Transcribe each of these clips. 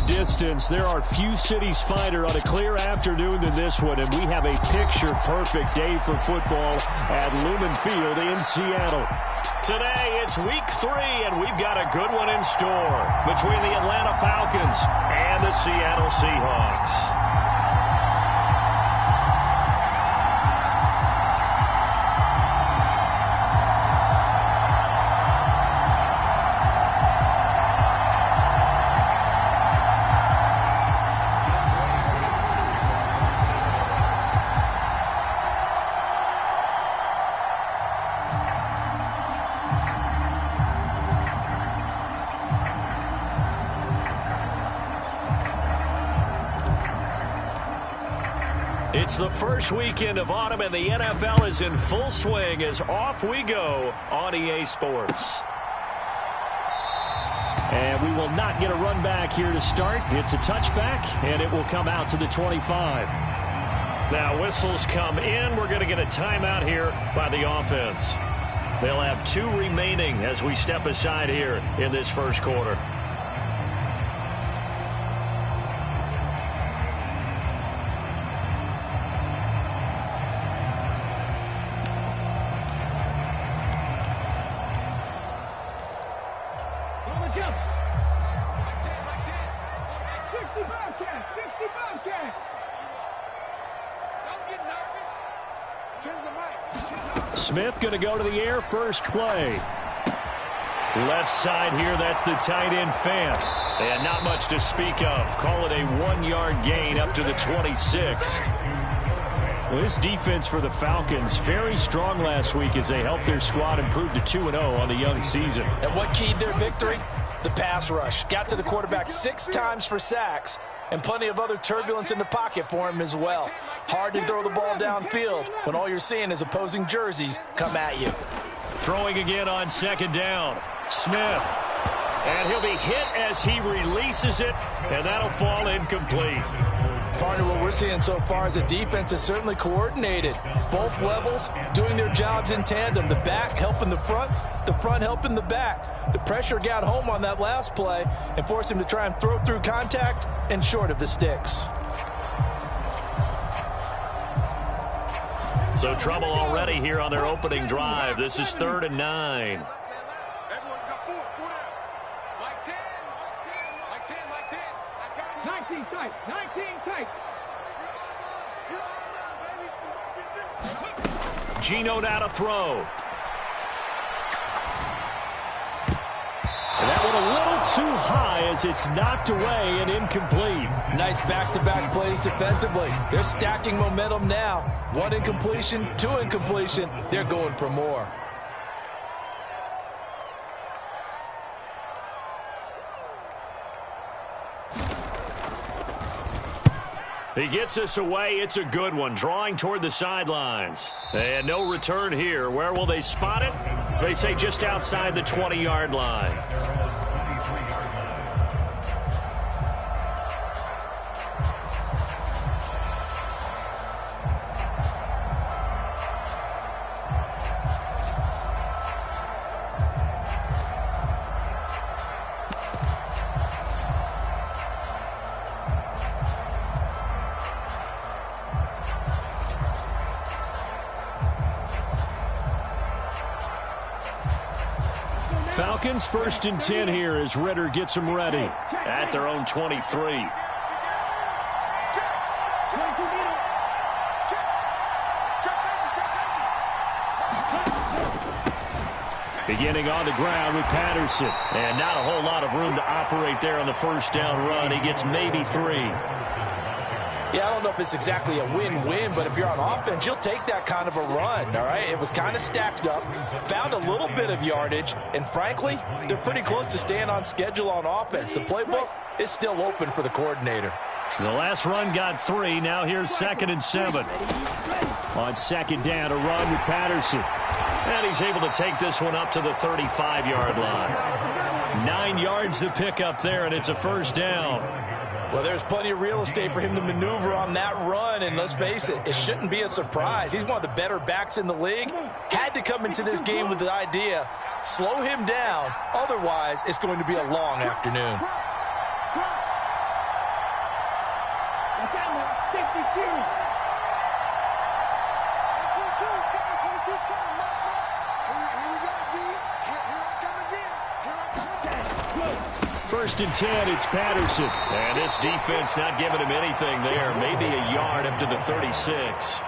distance, there are few cities finer on a clear afternoon than this one, and we have a picture-perfect day for football at Lumen Field in Seattle. Today, it's week 3, and we've got a good one in store between the Atlanta Falcons and the Seattle Seahawks. It's the first weekend of autumn, and the NFL is in full swing as off we go on EA Sports. And we will not get a run back here to start. It's a touchback, and it will come out to the 25. Now whistles come in. We're going to get a timeout here by the offense. They'll have 2 remaining as we step aside here in this first quarter. Smith going to go to the air first play. Left side here, that's the tight end Fant. And not much to speak of. Call it a 1-yard gain up to the 26. Well, this defense for the Falcons, very strong last week as they helped their squad improve to 2-0 on the young season. And what keyed their victory? The pass rush. Got to the quarterback 6 times for sacks, and plenty of other turbulence in the pocket for him as well. Hard to throw the ball downfield when all you're seeing is opposing jerseys come at you. Throwing again on second down. Smith. And he'll be hit as he releases it, and that'll fall incomplete. Partner, what we're seeing so far is the defense is certainly coordinated. Both levels doing their jobs in tandem. The back helping the front helping the back. The pressure got home on that last play and forced him to try and throw through contact and short of the sticks. So trouble already here on their opening drive. This is 3rd and 9. 19 tight. 19 tight. Geno now to throw. And that one a little too high as it's knocked away and incomplete. Nice back-to-back plays defensively. They're stacking momentum now. 1 incompletion, 2 incompletion. They're going for more. He gets us away. It's a good one. Drawing toward the sidelines. And no return here. Where will they spot it? They say just outside the 20-yard line. Falcons 1st and 10 here as Ritter gets them ready at their own 23. Beginning on the ground with Patterson. And not a whole lot of room to operate there on the first down run. He gets maybe 3. Yeah, I don't know if it's exactly a win-win, but if you're on offense, you'll take that kind of a run, all right? It was kind of stacked up, found a little bit of yardage, and frankly, they're pretty close to staying on schedule on offense. The playbook is still open for the coordinator. The last run got 3. Now here's 2nd and 7. On second down, a run with Patterson. And he's able to take this one up to the 35-yard line. 9 yards to pick up there, and it's a first down. Well, there's plenty of real estate for him to maneuver on that run, and let's face it, it shouldn't be a surprise. He's one of the better backs in the league. Had to come into this game with the idea, slow him down, otherwise it's going to be a long afternoon. First and 10, it's Patterson. And this defense not giving him anything there. Maybe a yard up to the 36.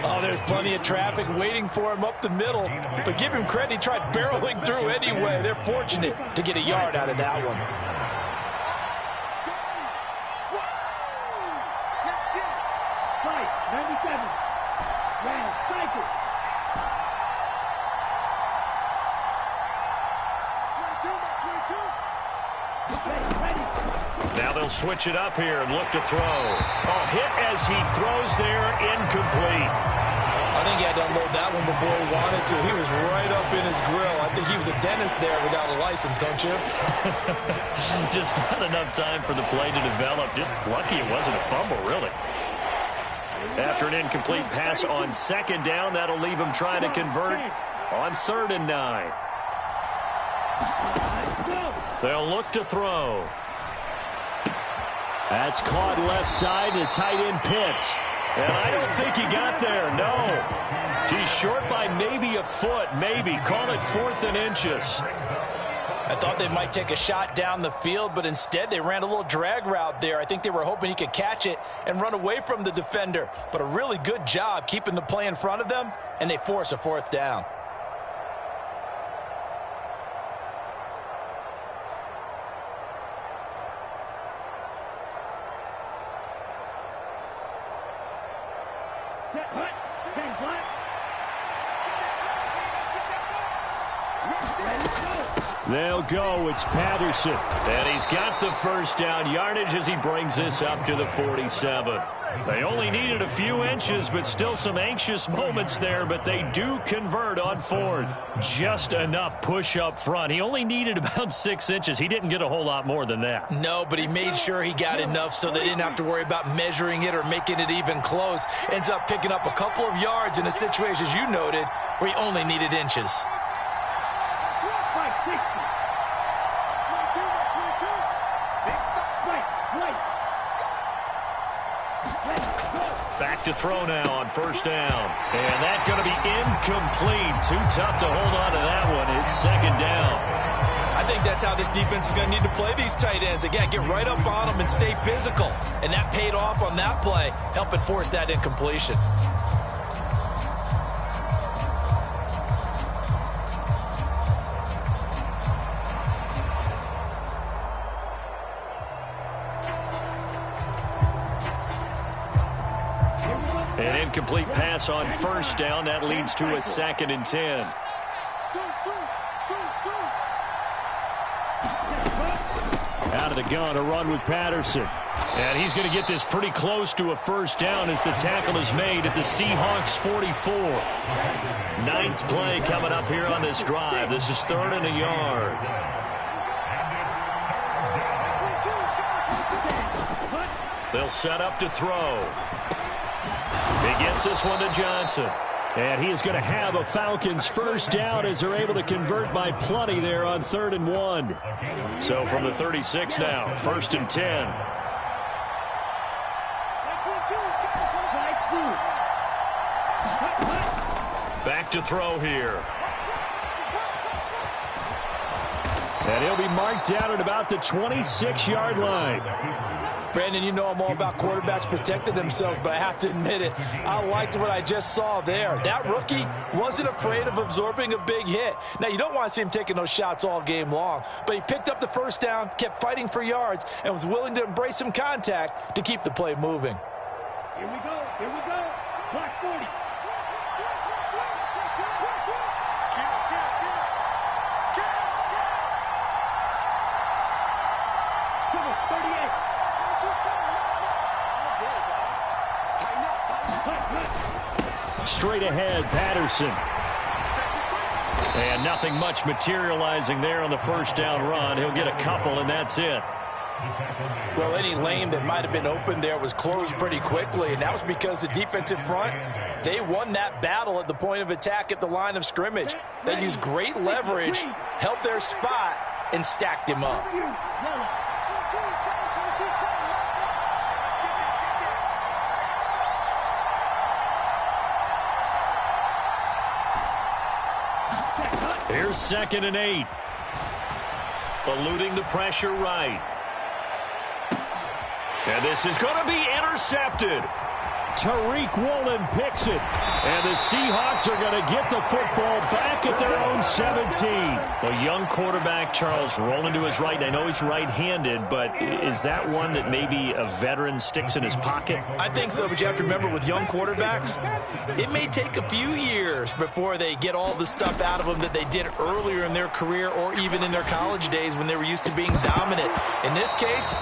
Oh, there's plenty of traffic waiting for him up the middle. But give him credit, he tried barreling through anyway. They're fortunate to get a yard out of that one. Now they'll switch it up here and look to throw. Oh, hit as he throws there, incomplete. I think he had to unload that one before he wanted to. He was right up in his grill. I think he was a dentist there without a license, don't you? Just not enough time for the play to develop. Just lucky it wasn't a fumble, really. After an incomplete pass on second down, that'll leave him trying to convert on 3rd and 9. They'll look to throw. That's caught left side, the tight end Pitts. And I don't think he got there, no. He's short by maybe a foot, maybe. Call it 4th and inches. I thought they might take a shot down the field, but instead they ran a little drag route there. I think they were hoping he could catch it and run away from the defender. But a really good job keeping the play in front of them, and they force a 4th down. They'll go. It's Patterson. And he's got the first down yardage as he brings this up to the 47. They only needed a few inches, but still some anxious moments there, but they do convert on 4th. Just enough push up front. He only needed about 6 inches. He didn't get a whole lot more than that. No, but he made sure he got enough so they didn't have to worry about measuring it or making it even close. Ends up picking up a couple of yards in a situation, as you noted, where he only needed inches. Back to throw now on 1st down. And that's going to be incomplete. Too tough to hold on to that one. It's 2nd down. I think that's how this defense is going to need to play these tight ends. Again, get right up on them and stay physical. And that paid off on that play, helping force that incompletion. An incomplete pass on 1st down. That leads to a 2nd and 10. Out of the gun, a run with Patterson. And he's going to get this pretty close to a 1st down as the tackle is made at the Seahawks 44. 9th play coming up here on this drive. This is 3rd and a yard. They'll set up to throw. He gets this one to Johnson. And he is going to have a Falcons 1st down as they're able to convert by plenty there on 3rd and 1. So from the 36 now, 1st and 10. Back to throw here. And he'll be marked down at about the 26-yard line. Brandon, you know I'm all about quarterbacks protecting themselves, but I have to admit it, I liked what I just saw there. That rookie wasn't afraid of absorbing a big hit. Now, you don't want to see him taking those shots all game long, but he picked up the 1st down, kept fighting for yards, and was willing to embrace some contact to keep the play moving. Here we go, clock 40. Straight ahead, Patterson. And nothing much materializing there on the 1st down run. He'll get a couple, and that's it. Well, any lane that might have been open there was closed pretty quickly, and that was because the defensive front, they won that battle at the point of attack at the line of scrimmage. They used great leverage, held their spot, and stacked him up. Here's 2nd and 8. Eluding the pressure right. And this is going to be intercepted. Tariq Woolen picks it. And the Seahawks are going to get the football back at their own 17. A young quarterback, Charles, rolling to his right. I know he's right-handed, but is that one that maybe a veteran sticks in his pocket? I think so, but you have to remember with young quarterbacks, it may take a few years before they get all the stuff out of them that they did earlier in their career or even in their college days when they were used to being dominant. In this case,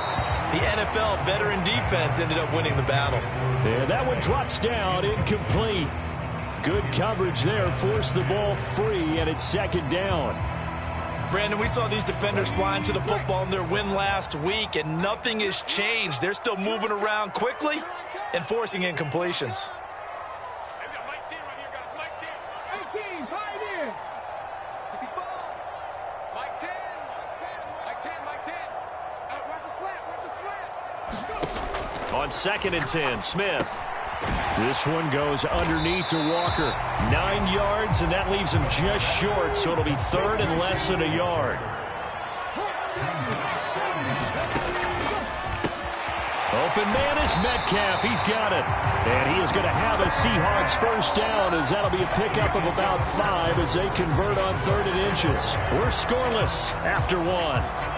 the NFL veteran defense ended up winning the battle. Yeah, that one drops down, incomplete. Good coverage there, forced the ball free, and it's 2nd down. Brandon, we saw these defenders flying to the football in their win last week, and nothing has changed. They're still moving around quickly and forcing incompletions. On 2nd and 10, Smith. This one goes underneath to Walker. 9 yards, and that leaves him just short, so it'll be 3rd and less than a yard. Open man is Metcalf. He's got it. And he is going to have a Seahawks 1st down, as that'll be a pickup of about 5 as they convert on 3rd and inches. We're scoreless after 1.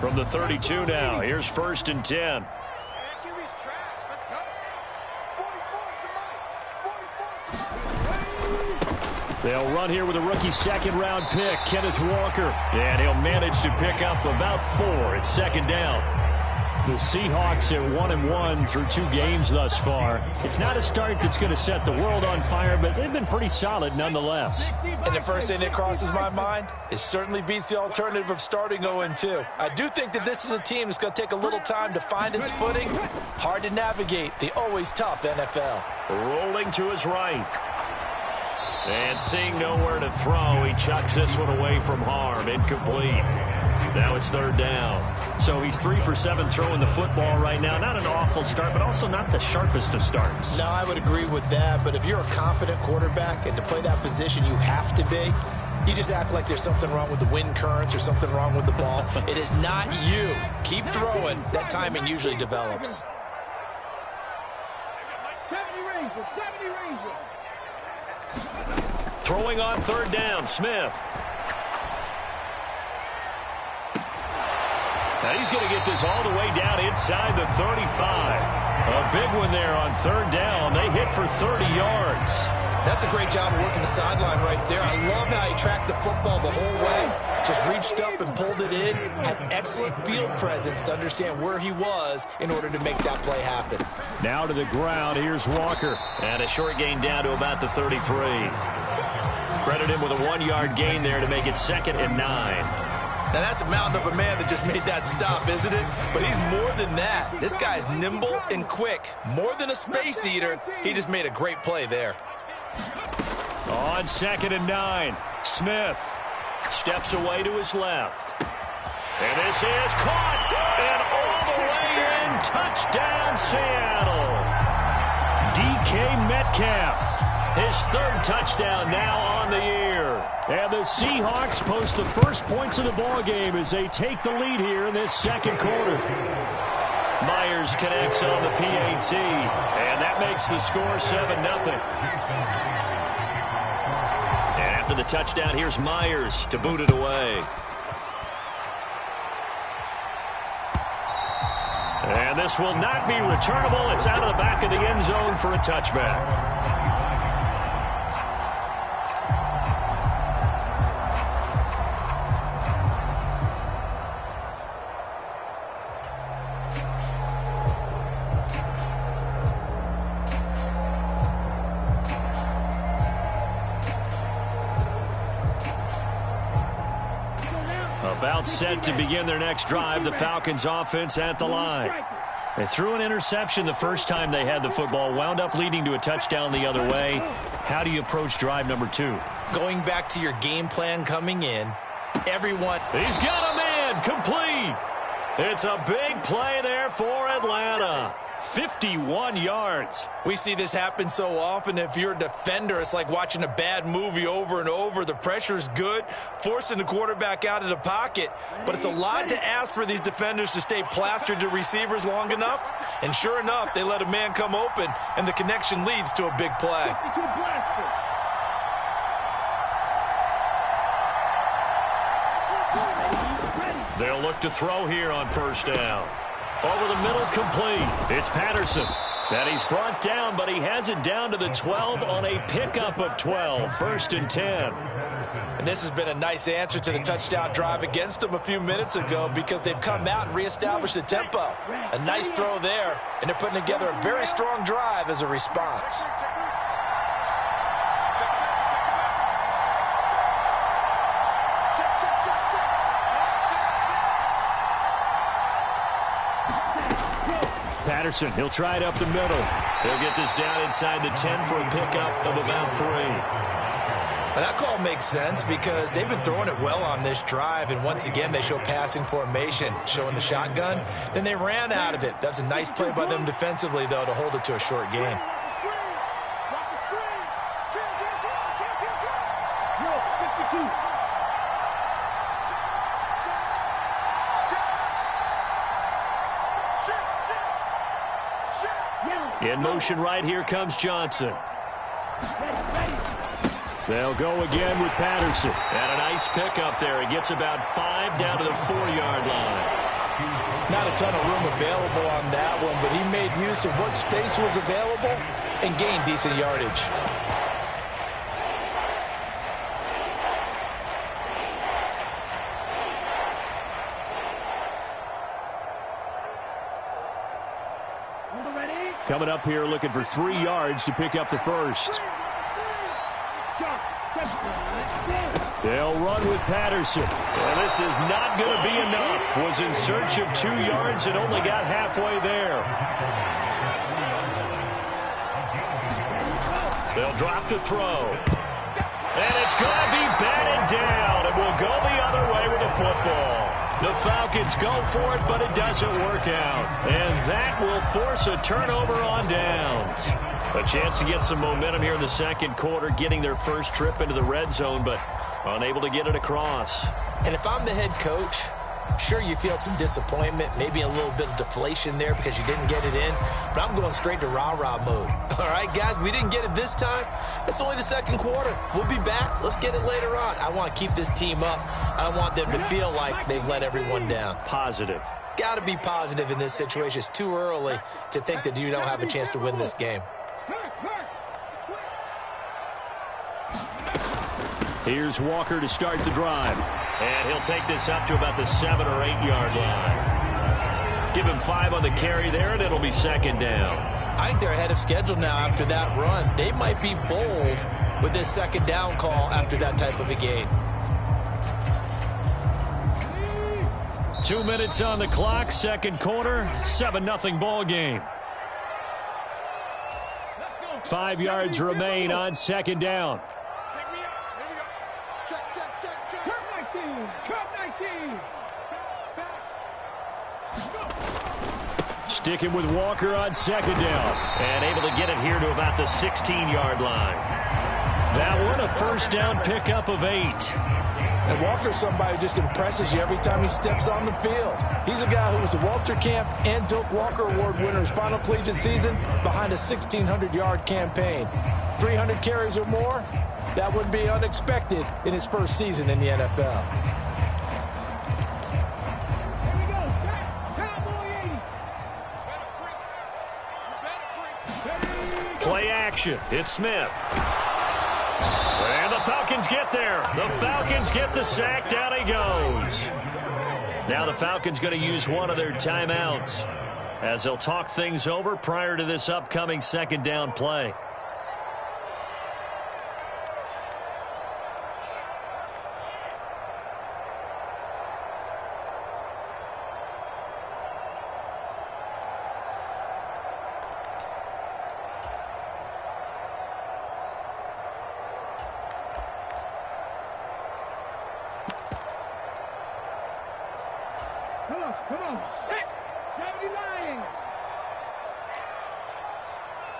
From the 32 now, here's 1st and 10. They'll run here with a rookie 2nd-round pick, Kenneth Walker. And he'll manage to pick up about 4. It's 2nd down. The Seahawks at 1-1 through 2 games thus far. It's not a start that's going to set the world on fire, but they've been pretty solid nonetheless. And the first thing that crosses my mind, it certainly beats the alternative of starting 0-2. I do think that this is a team that's going to take a little time to find its footing. Hard to navigate the always tough NFL. Rolling to his right. And seeing nowhere to throw, he chucks this one away from harm. Incomplete. Now it's 3rd down. So he's 3 for 7 throwing the football right now. Not an awful start, but also not the sharpest of starts. No, I would agree with that. But if you're a confident quarterback and to play that position, you have to be. You just act like there's something wrong with the wind currents or something wrong with the ball. It is not you. Keep throwing. That timing usually develops. 70 Rangers, 70 Rangers. Throwing on 3rd down, Smith. Now he's going to get this all the way down inside the 35. A big one there on 3rd down. They hit for 30 yards. That's a great job of working the sideline right there. I love how he tracked the football the whole way. Just reached up and pulled it in. Had excellent field presence to understand where he was in order to make that play happen. Now to the ground. Here's Walker. And a short gain down to about the 33. Credit him with a 1-yard gain there to make it 2nd and 9. Now, that's a mountain of a man that just made that stop, isn't it? But he's more than that. This guy's nimble and quick. More than a space eater. He just made a great play there. On 2nd and 9, Smith steps away to his left. And this is caught. And all the way in. Touchdown, Seattle. DK Metcalf. His 3rd touchdown now on the year. And the Seahawks post the first points of the ballgame as they take the lead here in this 2nd quarter. Myers connects on the PAT, and that makes the score 7-0. And after the touchdown, here's Myers to boot it away. And this will not be returnable. It's out of the back of the end zone for a touchback. About set to begin their next drive. The Falcons offense at the line. They threw an interception the first time they had the football, wound up leading to a touchdown the other way. How do you approach drive number 2? Going back to your game plan coming in, everyone... He's got a man, complete. It's a big play there for Atlanta. 51 yards. We see this happen so often. If you're a defender, it's like watching a bad movie over and over. The pressure's good, forcing the quarterback out of the pocket. But it's a lot to ask for these defenders to stay plastered to receivers long enough. And sure enough, they let a man come open, and the connection leads to a big play. They'll look to throw here on first down. Over the middle, complete. It's Patterson. And he's brought down, but he has it down to the 12 on a pickup of 12. 1st and 10. And this has been a nice answer to the touchdown drive against them a few minutes ago because they've come out and reestablished the tempo. A nice throw there, and they're putting together a very strong drive as a response. Patterson, he'll try it up the middle. He'll get this down inside the 10 for a pickup of about 3. And that call makes sense because they've been throwing it well on this drive, and once again they show passing formation, showing the shotgun. Then they ran out of it. That's a nice play by them defensively, though, to hold it to a short gain. In motion right here comes Johnson. They'll go again with Patterson. And a nice pickup there. He gets about 5 down to the 4-yard line. Not a ton of room available on that one, but he made use of what space was available and gained decent yardage. Coming up here looking for 3 yards to pick up the first. They'll run with Patterson. And this is not going to be enough. Was in search of 2 yards and only got halfway there. They'll drop to throw. And it's going to be batted down. And we'll go the other way with the football. The Falcons go for it, but it doesn't work out. And that will force a turnover on downs. A chance to get some momentum here in the second quarter, getting their first trip into the red zone, but unable to get it across. And if I'm the head coach, sure, you feel some disappointment, maybe a little bit of deflation there because you didn't get it in, but I'm going straight to rah-rah mode. All right, guys, we didn't get it this time. It's only the second quarter. We'll be back. Let's get it later on. I want to keep this team up. I don't want them to feel like they've let everyone down. Positive. Got to be positive in this situation. It's too early to think that you don't have a chance to win this game. Here's Walker to start the drive. And he'll take this up to about the 7 or 8 yard line. Give him 5 on the carry there, and it'll be second down. I think they're ahead of schedule now after that run. They might be bold with this second down call after that type of a gain. 2 minutes on the clock, second quarter, 7-0 ball game. 5 yards remain on second down. Sticking with Walker on second down. And able to get it here to about the 16-yard line. That one, a first down pickup of 8. And Walker's somebody who just impresses you every time he steps on the field. He's a guy who was the Walter Camp and Doak Walker Award winner's final collegiate season behind a 1,600-yard campaign. 300 carries or more, that would be unexpected in his first season in the NFL. Play action. It's Smith. And the Falcons get there. The Falcons get the sack. Down he goes. Now the Falcons going to use one of their timeouts as they'll talk things over prior to this upcoming second down play. Come on. 6. 79.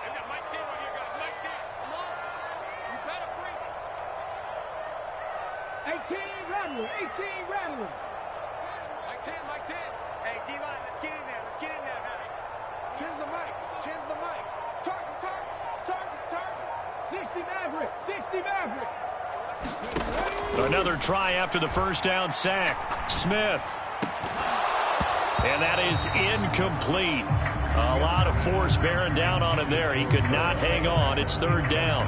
I've got Mike 10 right here, guys. Mike 10. Come on. You better bring it. 18 Rattler. 18 Rattler. Mike 10, Mike 10. Hey, D-line, let's get in there. Let's get in there, Harry. 10's the Mike. 10's the Mike. Target, target, target, target. 60 Maverick. 60 Maverick. Another try after the first down sack. Smith. And that is incomplete. A lot of force bearing down on him there. He could not hang on. It's third down.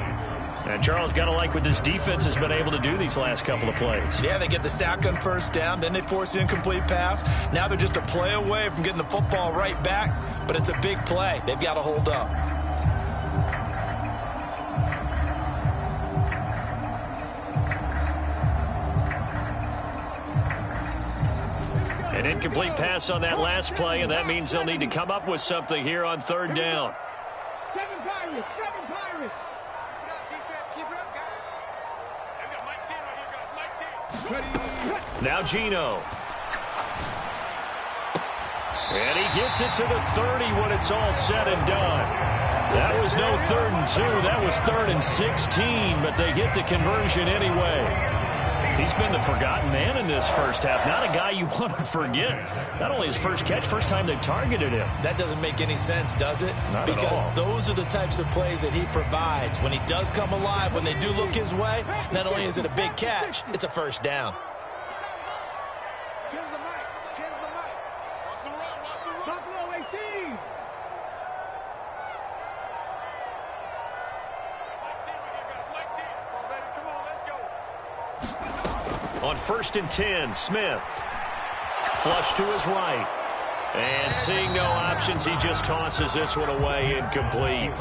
And Charles, got to like what this defense has been able to do these last couple of plays. Yeah, they get the sack on first down, then they force the incomplete pass. Now they're just a play away from getting the football right back, but it's a big play. They've got to hold up. An incomplete pass on that last play, and that means they'll need to come up with something here on third down. 7 Pirates. 7 Pirates. Keep it up, defense. Keep it up, guys. I've got Mike 10 right here, guys. Mike 10. Now Gino. And he gets it to the 30 when it's all said and done. That was no 3rd and 2. That was 3rd and 16, but they get the conversion anyway. He's been the forgotten man in this first half. Not a guy you want to forget. Not only his first catch, first time they've targeted him. That doesn't make any sense, does it? Not at because all. those are the types of plays that he provides. When he does come alive, when they do look his way, not only is it a big catch, it's a first down. 10's the Mike. 10's the Mike. Watch the run. Watch the run. Buffalo 18. Mike 10 right here, guys. Mike 10. Come on, baby. Come on, let's go. On 1st and 10, Smith. Flush to his right. And seeing no options, he just tosses this one away, incomplete.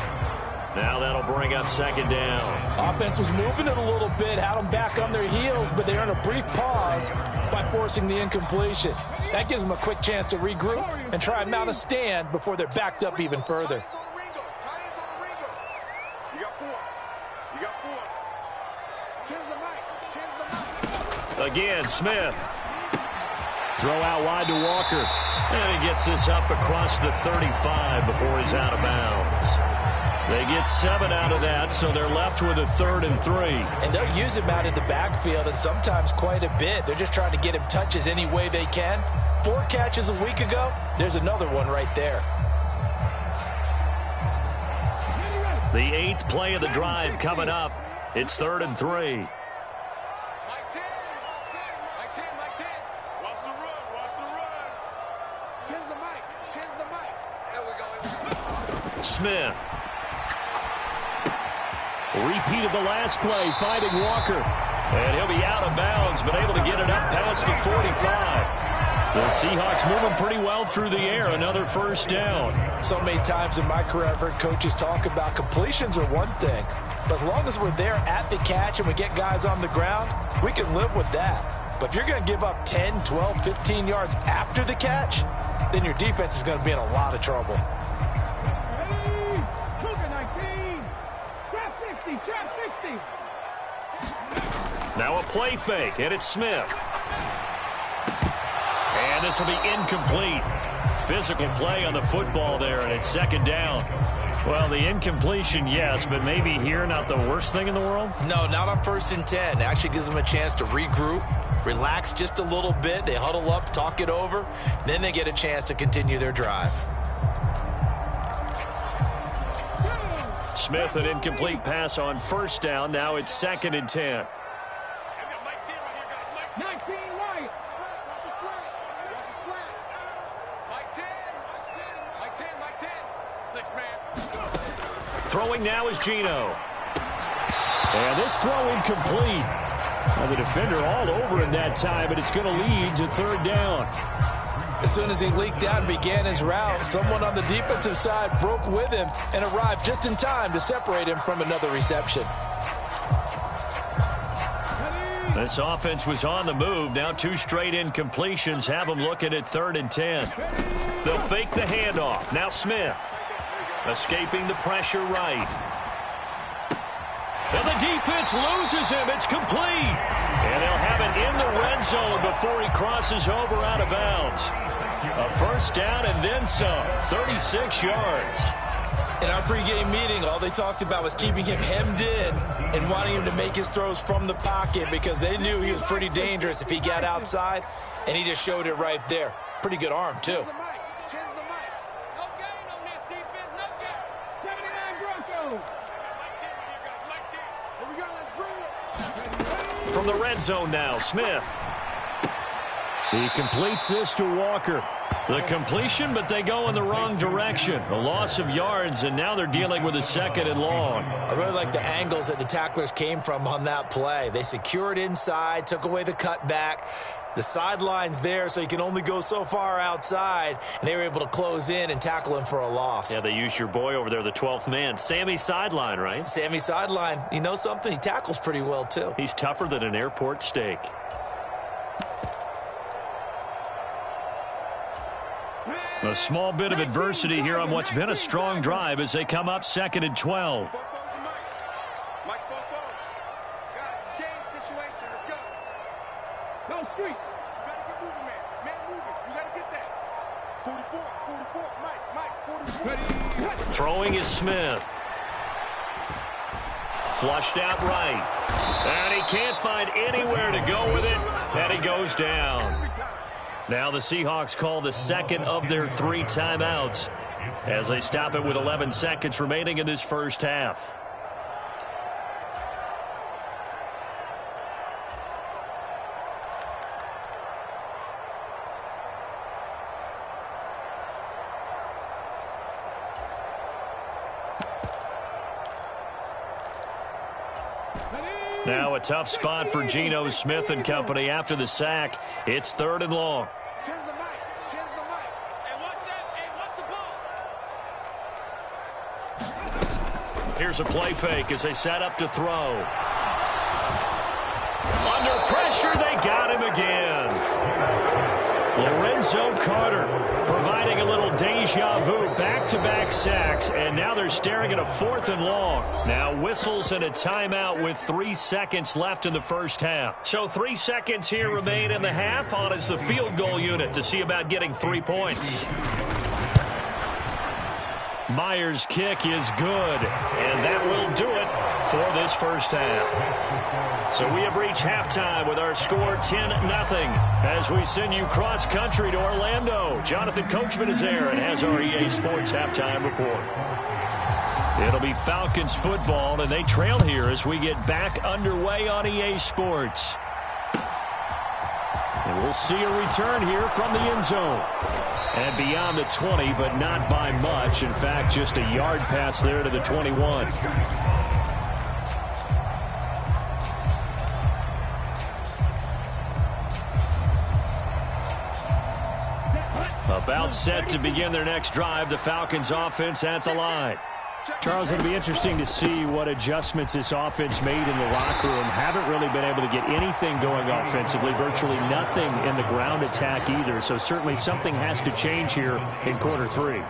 Now that'll bring up 2nd down. Offense was moving it a little bit, had them back on their heels, but they earned a brief pause by forcing the incompletion. That gives them a quick chance to regroup and try and mount a stand before they're backed up even further. Tight ends on the Ringo. Tight ends on the Ringo. You got 4. You got 4. 10's the Mike. 10's the Mike. Again, Smith. Throw out wide to Walker. And he gets this up across the 35 before he's out of bounds. They get 7 out of that, so they're left with a 3rd and 3. And they'll use him out in the backfield, and sometimes quite a bit. They're just trying to get him touches any way they can. 4 catches a week ago. There's another one right there. The 8th play of the drive coming up. It's 3rd and 3. Mike 10. Mike 10. Mike 10. Watch the run. Watch the run. 10's the Mike. 10's the Mike. There we go. Smith. Repeat of the last play, finding Walker. And he'll be out of bounds, but able to get it up past the 45. The Seahawks moving pretty well through the air. Another first down. So many times in my career I've heard coaches talk about completions are one thing, but as long as we're there at the catch and we get guys on the ground, we can live with that. But if you're going to give up 10, 12, 15 yards after the catch, then your defense is going to be in a lot of trouble. Ready. Cougar 19. Trap 60. Trap 60. Now a play fake, and it's Smith. And this will be incomplete. Physical play on the football there, and it's 2nd down. Well, the incompletion, yes, but maybe here not the worst thing in the world? No, not on 1st and 10. It actually gives them a chance to regroup, relax just a little bit. They huddle up, talk it over. Then they get a chance to continue their drive. Smith, an incomplete pass on 1st down. Now it's 2nd and 10. I've got Mike 10 right here, guys. Mike 10. 19 White. Watch the slant. Watch the slant. Mike 10. Mike 10. Mike 10. 6-man. Throwing now is Gino. And this throw incomplete. Well, the defender all over him that time, but it's going to lead to 3rd down. As soon as he leaked out and began his route, someone on the defensive side broke with him and arrived just in time to separate him from another reception. This offense was on the move. Now 2 straight incompletions have them looking at 3rd and 10. They'll fake the handoff. Now Smith. Escaping the pressure right. And the defense loses him. It's complete. And they'll have it in the red zone before he crosses over out of bounds. A first down and then some, 36 yards. In our pregame meeting, all they talked about was keeping him hemmed in and wanting him to make his throws from the pocket because they knew he was pretty dangerous if he got outside, and he just showed it right there. Pretty good arm, too. No gain on this defense, no gain. 79 Broncos. Mike 10 here, guys, Mike 10. Here we go, let's bring it. From the red zone now, Smith. He completes this to Walker. The completion, but they go in the wrong direction. A loss of yards, and now they're dealing with a 2nd and long. I really like the angles that the tacklers came from on that play. They secured inside, took away the cutback. The sideline's there, so you can only go so far outside, and they were able to close in and tackle him for a loss. Yeah, they used your boy over there, the 12th man. Sammy Sideline, right? Sammy Sideline. You know something? He tackles pretty well, too. He's tougher than an airport steak. A small bit of adversity here on what's been a strong drive as they come up 2nd and 12. Mike, guys, it's game situation. Let's go. Go street. You got to get moving, man. Man moving. You got to get that. 44. Mike, 44. Throwing is Smith. Flushed out right. And he can't find anywhere to go with it. And he goes down. Now the Seahawks call the 2nd of their 3 timeouts as they stop it with 11 seconds remaining in this first half. Now a tough spot for Geno Smith and company after the sack. It's 3rd and long. 10's the mic. 10's the mic. Hey, watch that. Hey, watch the ball. Here's a play fake as they set up to throw. Under pressure, they got him again. Lorenzo Carter providing a little deja vu, back-to-back sacks, and now they're staring at a 4th and long. Now whistles and a timeout with 3 seconds left in the first half. So 3 seconds here remain in the half on as the field goal unit to see about getting 3 points. Myers' kick is good, and that will do it for this first half. So we have reached halftime with our score 10-0 as we send you cross-country to Orlando. Jonathan Coachman is there and has our EA Sports halftime report. It'll be Falcons football, and they trail here as we get back underway on EA Sports. And we'll see a return here from the end zone. And beyond the 20, but not by much. In fact, just a yard pass there to the 21. About set to begin their next drive, the Falcons offense at the line. Charles, it'll be interesting to see what adjustments this offense made in the locker room. Haven't really been able to get anything going offensively, virtually nothing in the ground attack either. So certainly something has to change here in quarter 3.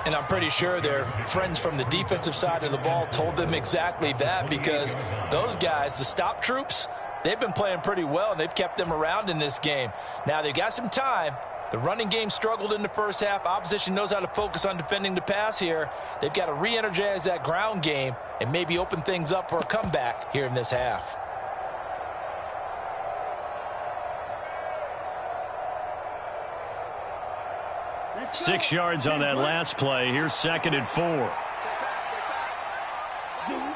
And I'm pretty sure their friends from the defensive side of the ball told them exactly that, because those guys, the stop troops, they've been playing pretty well, and they've kept them around in this game. Now, they've got some time. The running game struggled in the first half. Opposition knows how to focus on defending the pass here. They've got to re-energize that ground game and maybe open things up for a comeback here in this half. Six yards on that last play. Here's 2nd and 4.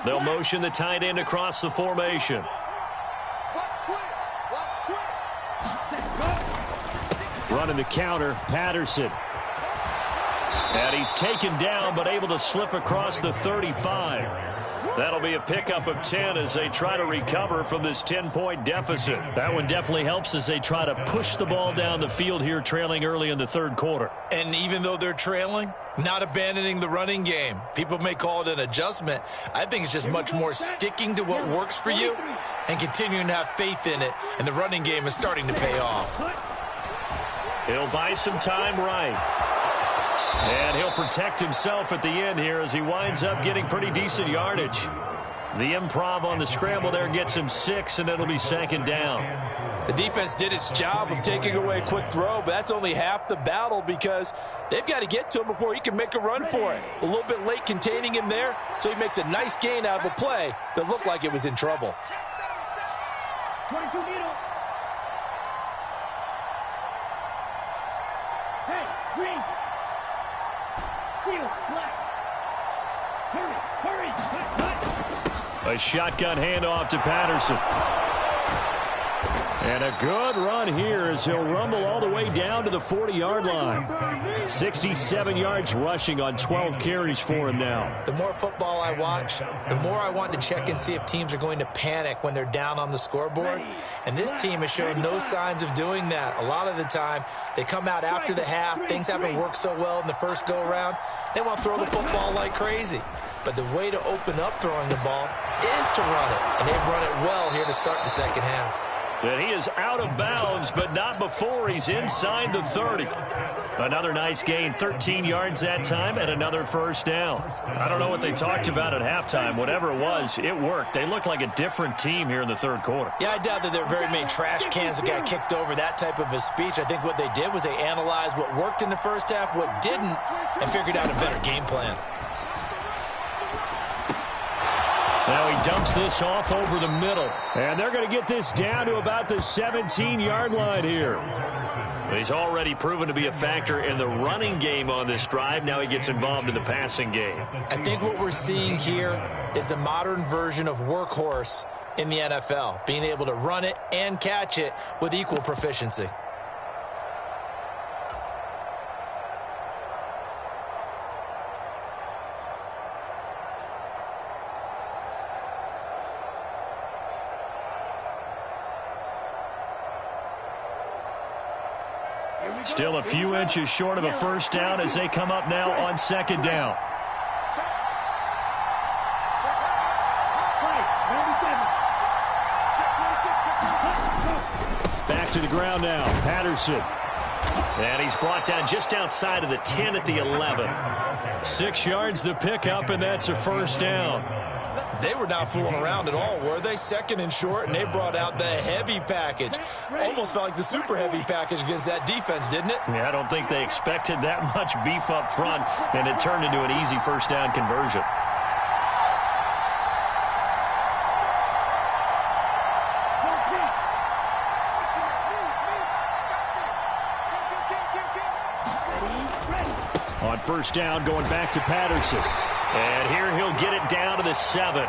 They'll motion the tight end across the formation. Running the counter, Patterson. And he's taken down, but able to slip across the 35. That'll be a pickup of 10 as they try to recover from this 10-point deficit. That one definitely helps as they try to push the ball down the field here, trailing early in the 3rd quarter. And even though they're trailing, not abandoning the running game. People may call it an adjustment. I think it's just much more sticking to what works for you and continuing to have faith in it. And the running game is starting to pay off. He'll buy some time right. And he'll protect himself at the end here as he winds up getting pretty decent yardage. The improv on the scramble there gets him 6, and it'll be 2nd down. The defense did its job of taking away a quick throw, but that's only half the battle because they've got to get to him before he can make a run for it. A little bit late containing him there, so he makes a nice gain out of a play that looked like it was in trouble. 22 middle. Hey, green. Steal, black. Hurry. A shotgun handoff to Patterson. And a good run here as he'll rumble all the way down to the 40-yard line. 67 yards rushing on 12 carries for him now. The more football I watch, the more I want to check and see if teams are going to panic when they're down on the scoreboard. And this team has shown no signs of doing that. A lot of the time, they come out after the half. Things haven't worked so well in the first go-around. They want to throw the football like crazy. But the way to open up throwing the ball is to run it. And they've run it well here to start the second half. And he is out of bounds, but not before he's inside the 30. Another nice gain, 13 yards that time, and another first down. I don't know what they talked about at halftime. Whatever it was, it worked. They look like a different team here in the third quarter. Yeah, I doubt that there are very many trash cans that got kicked over, that type of a speech. I think what they did was they analyzed what worked in the first half, what didn't, and figured out a better game plan. Now he dumps this off over the middle. And they're going to get this down to about the 17-yard line here. He's already proven to be a factor in the running game on this drive. Now he gets involved in the passing game. I think what we're seeing here is the modern version of workhorse in the NFL, being able to run it and catch it with equal proficiency. Still a few inches short of a first down as they come up now on second down. Back to the ground now. Patterson. And he's brought down just outside of the 10 at the 11. 6 yards the pickup, and that's a first down. They were not fooling around at all, were they? Second and short, and they brought out the heavy package. Almost felt like the super heavy package against that defense, didn't it? Yeah, I don't think they expected that much beef up front, and it turned into an easy first down conversion. On first down, going back to Patterson. And here he'll get it down to the 7.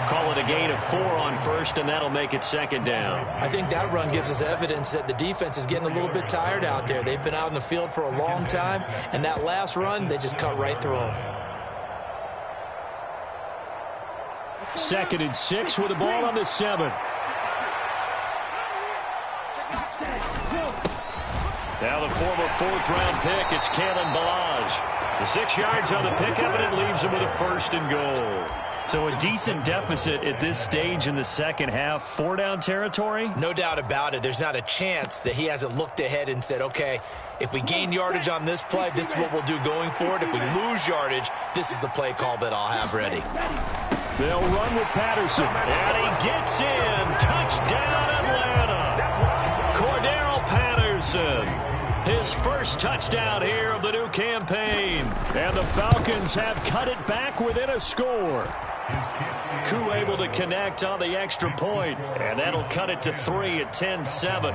Call it a gain of 4 on first, and that'll make it second down. I think that run gives us evidence that the defense is getting a little bit tired out there. They've been out in the field for a long time, and that last run, they just cut right through them. 2nd and 6 with the ball on the 7. Now the former 4th-round pick, it's Kalen Ballage. 6 yards on the pickup, and it leaves him with a 1st and goal. So a decent deficit at this stage in the second half. 4-down territory? No doubt about it. There's not a chance that he hasn't looked ahead and said, okay, if we gain yardage on this play, this is what we'll do going forward. If we lose yardage, this is the play call that I'll have ready. They'll run with Patterson. And he gets in. Touchdown, Atlanta. Cordero Patterson. His first touchdown here of the new campaign. And the Falcons have cut it back within a score. Koo able to connect on the extra point. And that'll cut it to 3 at 10-7.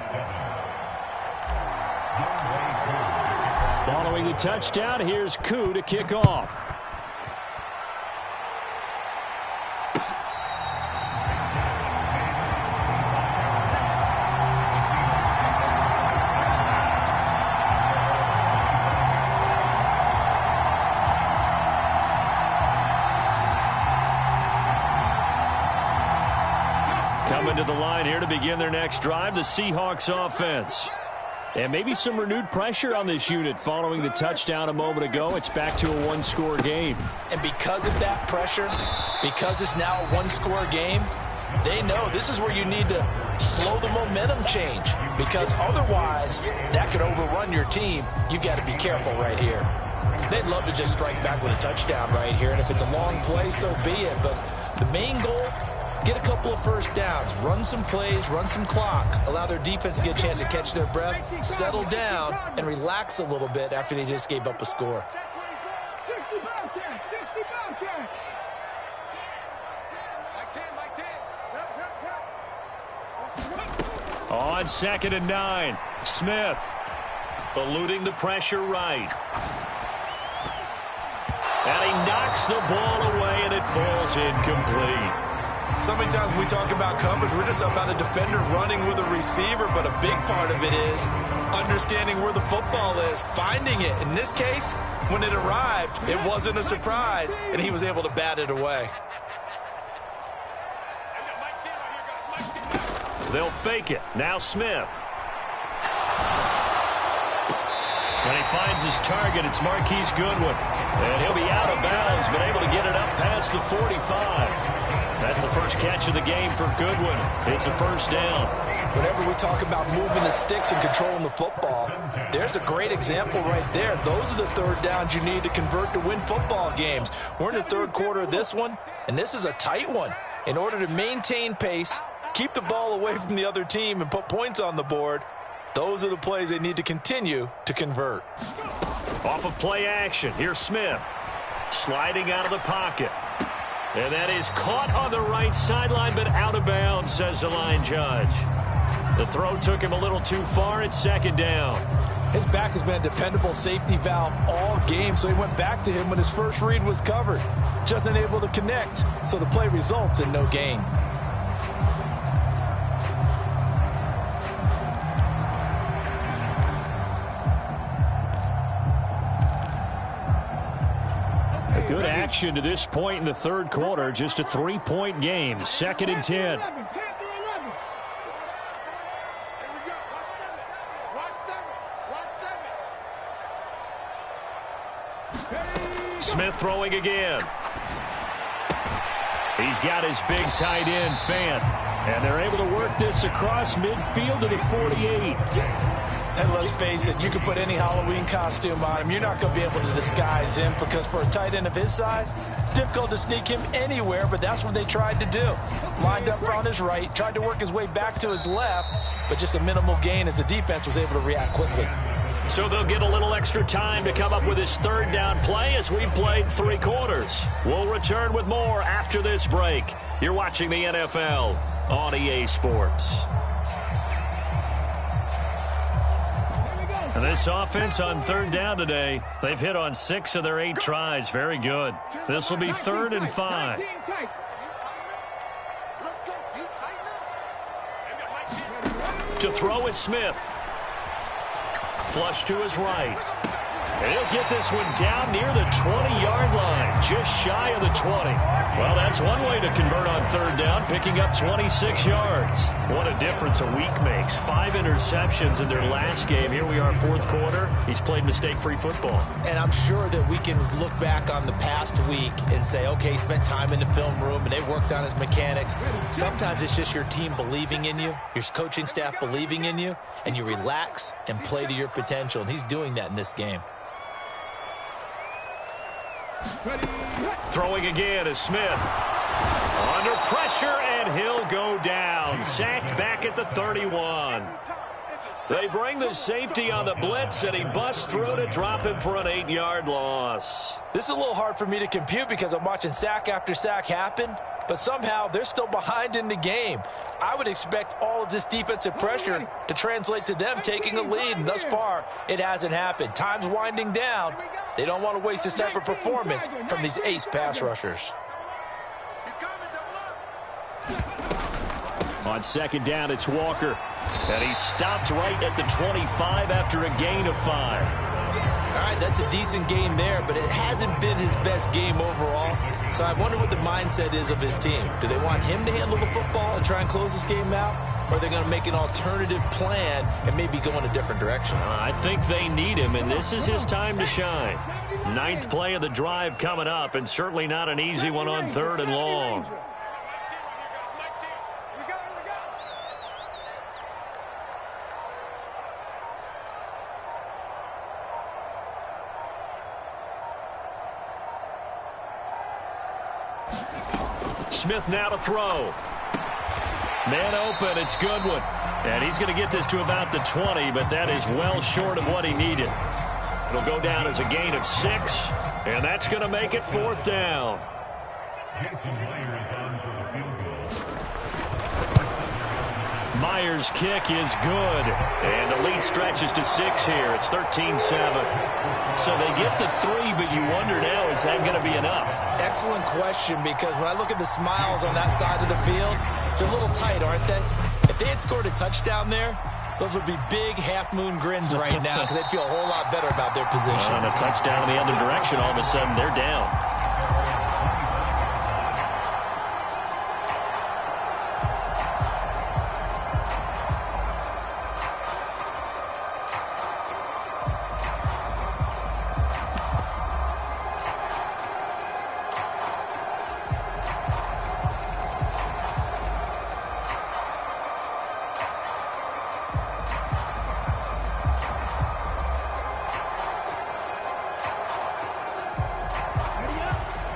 Following the touchdown, here's Koo to kick off. Coming to the line here to begin their next drive, the Seahawks offense. And maybe some renewed pressure on this unit following the touchdown a moment ago. It's back to a one-score game. And because of that pressure, because it's now a one-score game, they know this is where you need to slow the momentum change. Because otherwise, that could overrun your team. You've got to be careful right here. They'd love to just strike back with a touchdown right here. And if it's a long play, so be it. But the main goal get a couple of first downs, run some plays, run some clock, allow their defense to get a chance to catch their breath, settle down, and relax a little bit after they just gave up a score. On 2nd and 9, Smith eluding the pressure right. And he knocks the ball away, and it falls incomplete. So many times when we talk about coverage, we're just about a defender running with a receiver, but a big part of it is understanding where the football is, finding it. In this case, when it arrived, it wasn't a surprise, and he was able to bat it away. They'll fake it. Now Smith. And he finds his target. It's Marquise Goodwin. And he'll be out of bounds, but able to get it up past the 45. That's the first catch of the game for Goodwin. It's a first down. Whenever we talk about moving the sticks and controlling the football, there's a great example right there. Those are the third downs you need to convert to win football games. We're in the third quarter of this one, and this is a tight one. In order to maintain pace, keep the ball away from the other team, and put points on the board, those are the plays they need to continue to convert. Off of play action, here's Smith. Sliding out of the pocket. And that is caught on the right sideline, but out of bounds, says the line judge. The throw took him a little too far. It's 2nd down. His back has been a dependable safety valve all game, so he went back to him when his first read was covered. Just unable to connect, so the play results in no gain. Good action to this point in the third quarter. Just a 3-point game. 2nd and 10. Smith throwing again. He's got his big tight end, Fant. And they're able to work this across midfield to the 48. And let's face it, you can put any Halloween costume on him. You're not going to be able to disguise him, because for a tight end of his size, difficult to sneak him anywhere, but that's what they tried to do. Lined up on his right, tried to work his way back to his left, but just a minimal gain as the defense was able to react quickly. So they'll get a little extra time to come up with his third down play as we've played 3 quarters. We'll return with more after this break. You're watching the NFL on EA Sports. And this offense on third down today, they've hit on 6 of their 8 tries. Very good. This will be 3rd and 5. To throw is Smith. Flush to his right. And he'll get this one down near the 20-yard line, just shy of the 20. Well, that's one way to convert on third down, picking up 26 yards. What a difference a week makes. 5 interceptions in their last game. Here we are, 4th quarter. He's played mistake-free football. And I'm sure that we can look back on the past week and say, okay, he spent time in the film room and they worked on his mechanics. Sometimes it's just your team believing in you, your coaching staff believing in you, and you relax and play to your potential. And he's doing that in this game. Throwing again is Smith. Under pressure, and he'll go down. Sacked back at the 31. They bring the safety on the blitz, and he busts through to drop him for an 8-yard loss. This is a little hard for me to compute because I'm watching sack after sack happen, but somehow they're still behind in the game. I would expect all of this defensive pressure to translate to them taking a lead, and thus far, it hasn't happened. Time's winding down. They don't want to waste this type of performance from these ace pass rushers. On 2nd down, it's Walker. And he's stopped right at the 25 after a gain of 5. All right, that's a decent game there, but it hasn't been his best game overall. So I wonder what the mindset is of his team. Do they want him to handle the football and try and close this game out? Or are they going to make an alternative plan and maybe go in a different direction? I think they need him, and this is his time to shine. 9th play of the drive coming up, and certainly not an easy one on 3rd and long. Smith now to throw. Man open, it's Goodwin. And he's going to get this to about the 20, but that is well short of what he needed. It'll go down as a gain of 6, and that's going to make it 4th down. Myers' kick is good, and the lead stretches to 6 here. It's 13-7. So they get the 3, but you wonder now, is that going to be enough? Excellent question, because when I look at the smiles on that side of the field, they're a little tight, aren't they? If they had scored a touchdown there, those would be big half-moon grins right now because they'd feel a whole lot better about their position. On a touchdown in the other direction, all of a sudden they're down.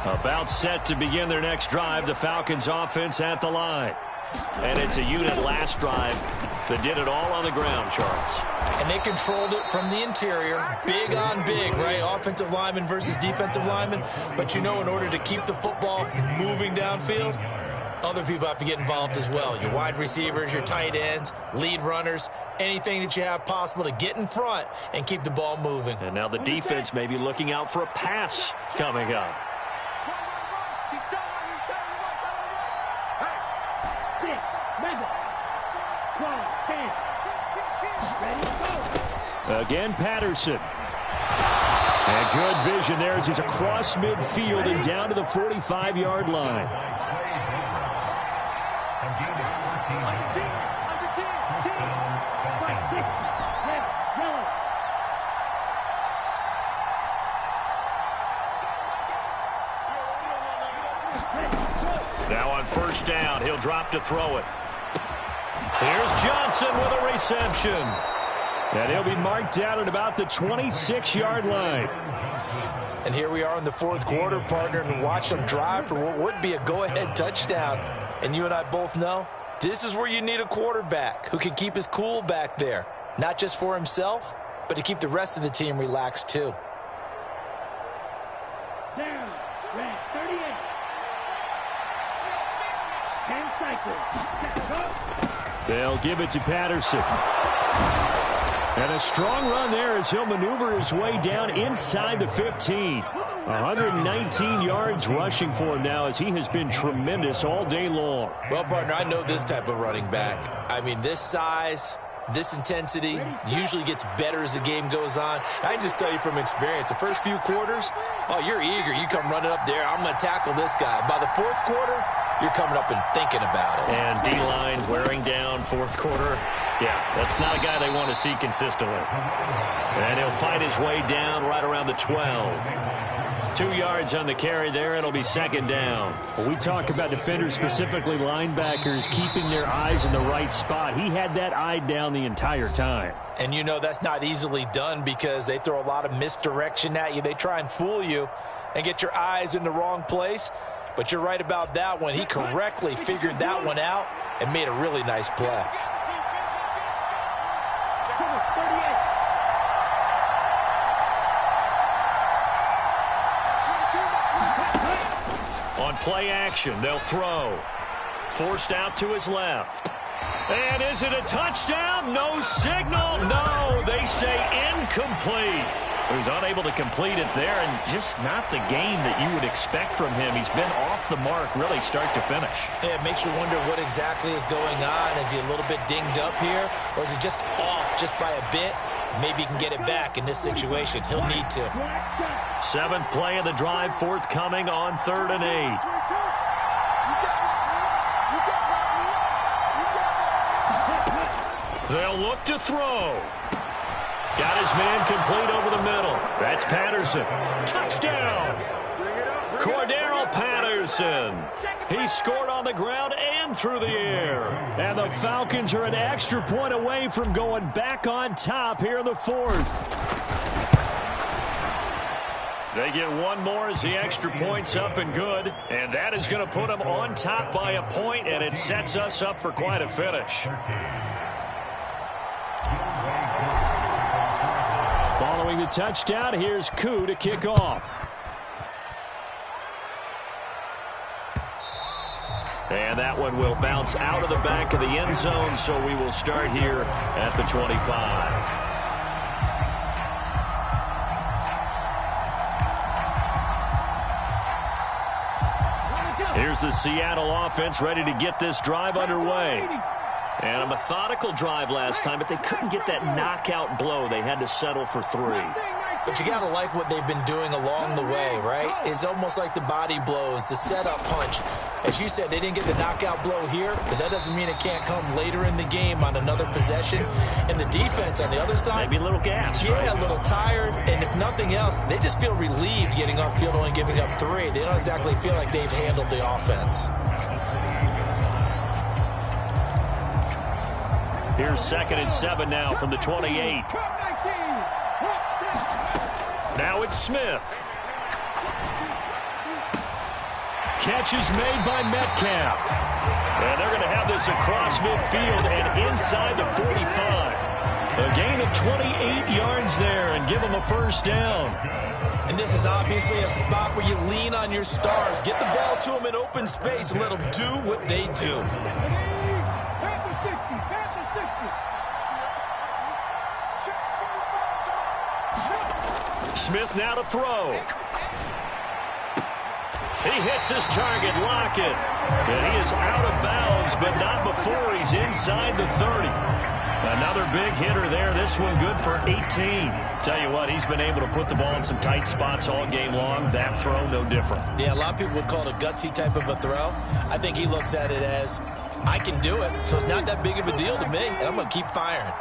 About set to begin their next drive, the Falcons offense at the line. And it's a unit last drive that did it all on the ground, Charles. And they controlled it from the interior. Big on big, right? Offensive lineman versus defensive lineman. But you know, in order to keep the football moving downfield, other people have to get involved as well. Your wide receivers, your tight ends, lead runners, anything that you have possible to get in front and keep the ball moving. And now the defense may be looking out for a pass coming up. Again, Patterson. And good vision there as he's across midfield and down to the 45-yard line. Now on 1st down, he'll drop to throw it. Here's Johnson with a reception. And he'll be marked down at about the 26-yard line. And here we are in the 4th quarter, partner, and watch them drive for what would be a go-ahead touchdown. And you and I both know this is where you need a quarterback who can keep his cool back there. Not just for himself, but to keep the rest of the team relaxed too. Down, red 38. 10 cycles. They'll give it to Patterson. And a strong run there as he'll maneuver his way down inside the 15. 119 yards rushing for him now as he has been tremendous all day long. Well, partner, I know this type of running back. I mean, this size, this intensity usually gets better as the game goes on. I can just tell you from experience, the first few quarters, oh, you're eager. You come running up there, I'm going to tackle this guy. By the 4th quarter, you're coming up and thinking about it. And D-line wearing down 4th quarter. Yeah, that's not a guy they want to see consistently. And he'll fight his way down right around the 12. 2 yards on the carry there. It'll be 2nd down. When we talk about defenders, specifically linebackers, keeping their eyes in the right spot, he had that eye down the entire time. And you know that's not easily done because they throw a lot of misdirection at you. They try and fool you and get your eyes in the wrong place. But you're right about that one. He correctly figured that one out and made a really nice play. On play action, they'll throw. Forced out to his left. And is it a touchdown? No signal. No, they say incomplete. So he's unable to complete it there, and just not the game that you would expect from him. He's been off the mark really start to finish. Yeah, it makes you wonder what exactly is going on. Is he a little bit dinged up here, or is he just off just by a bit? Maybe he can get it back in this situation. He'll need to. 7th play of the drive forthcoming on 3rd and 8. They'll look to throw. Got his man complete over the middle. That's Patterson. Touchdown! Cordero Patterson. He scored on the ground and through the air. And the Falcons are an extra point away from going back on top here in the 4th. They get one more as the extra point's up and good. And that is going to put them on top by a point, and it sets us up for quite a finish. Following the touchdown, here's Koo to kick off. And that one will bounce out of the back of the end zone, so we will start here at the 25. Here's the Seattle offense ready to get this drive underway. And a methodical drive last time, but they couldn't get that knockout blow. They had to settle for 3. But you got to like what they've been doing along the way, right? It's almost like the body blows, the setup punch. As you said, they didn't get the knockout blow here, but that doesn't mean it can't come later in the game on another possession. And the defense on the other side, maybe a little gassed, yeah, right? A little tired. And if nothing else, they just feel relieved getting off field only giving up 3. They don't exactly feel like they've handled the offense. Here's 2nd and 7 now from the 28. Now it's Smith. Catch is made by Metcalf. And they're going to have this across midfield and inside the 45. A gain of 28 yards there and give them a first down. And this is obviously a spot where you lean on your stars. Get the ball to them in open space and let them do what they do. Smith now to throw. He hits his target, Lockett. And he is out of bounds, but not before he's inside the 30. Another big hitter there. This one good for 18. Tell you what, he's been able to put the ball in some tight spots all game long. That throw, no different. Yeah, a lot of people would call it a gutsy type of a throw. I think he looks at it as, I can do it, so it's not that big of a deal to me, and I'm going to keep firing.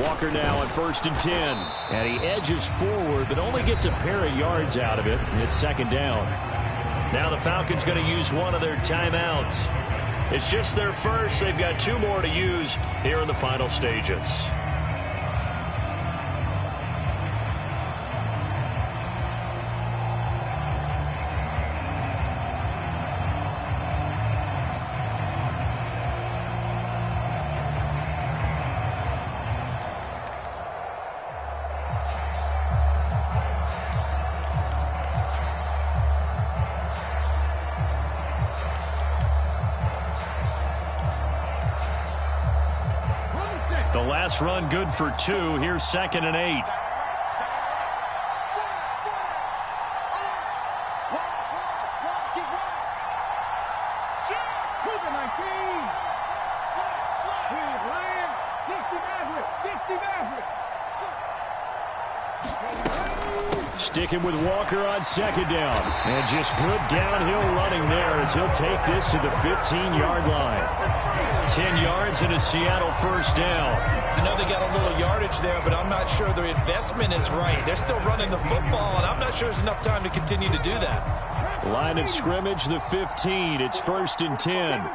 Walker now on 1st and 10. And he edges forward, but only gets a pair of yards out of it. And it's 2nd down. Now the Falcons going to use one of their timeouts. It's just their first. They've got 2 more to use here in the final stages. The last run good for 2. Here's 2nd and 8. Sticking with Walker on 2nd down. And just good downhill running there as he'll take this to the 15-yard line. 10 yards and a Seattle first down. I know they got a little yardage there, but I'm not sure their investment is right. They're still running the football, and I'm not sure there's enough time to continue to do that. Line of scrimmage, the 15. It's 1st and 10.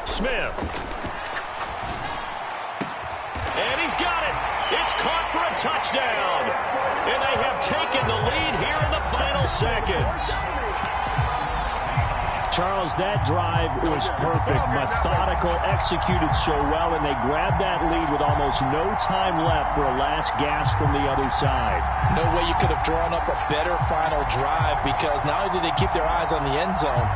Smith. And he's got it. It's caught for a touchdown. And they have taken the lead here in the final seconds. Charles, that drive was perfect. Methodical, executed so well, and they grabbed that lead with almost no time left for a last gasp from the other side. No way you could have drawn up a better final drive, because not only did they keep their eyes on the end zone,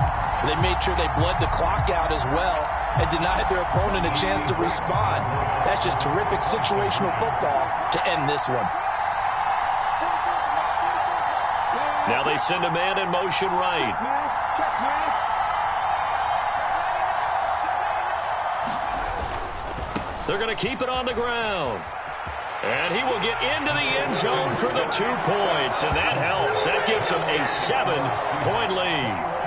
they made sure they bled the clock out as well and denied their opponent a chance to respond. That's just terrific situational football to end this one. Now they send a man in motion right. They're going to keep it on the ground. And he will get into the end zone for the 2 points, and that helps. That gives him a 7-point lead.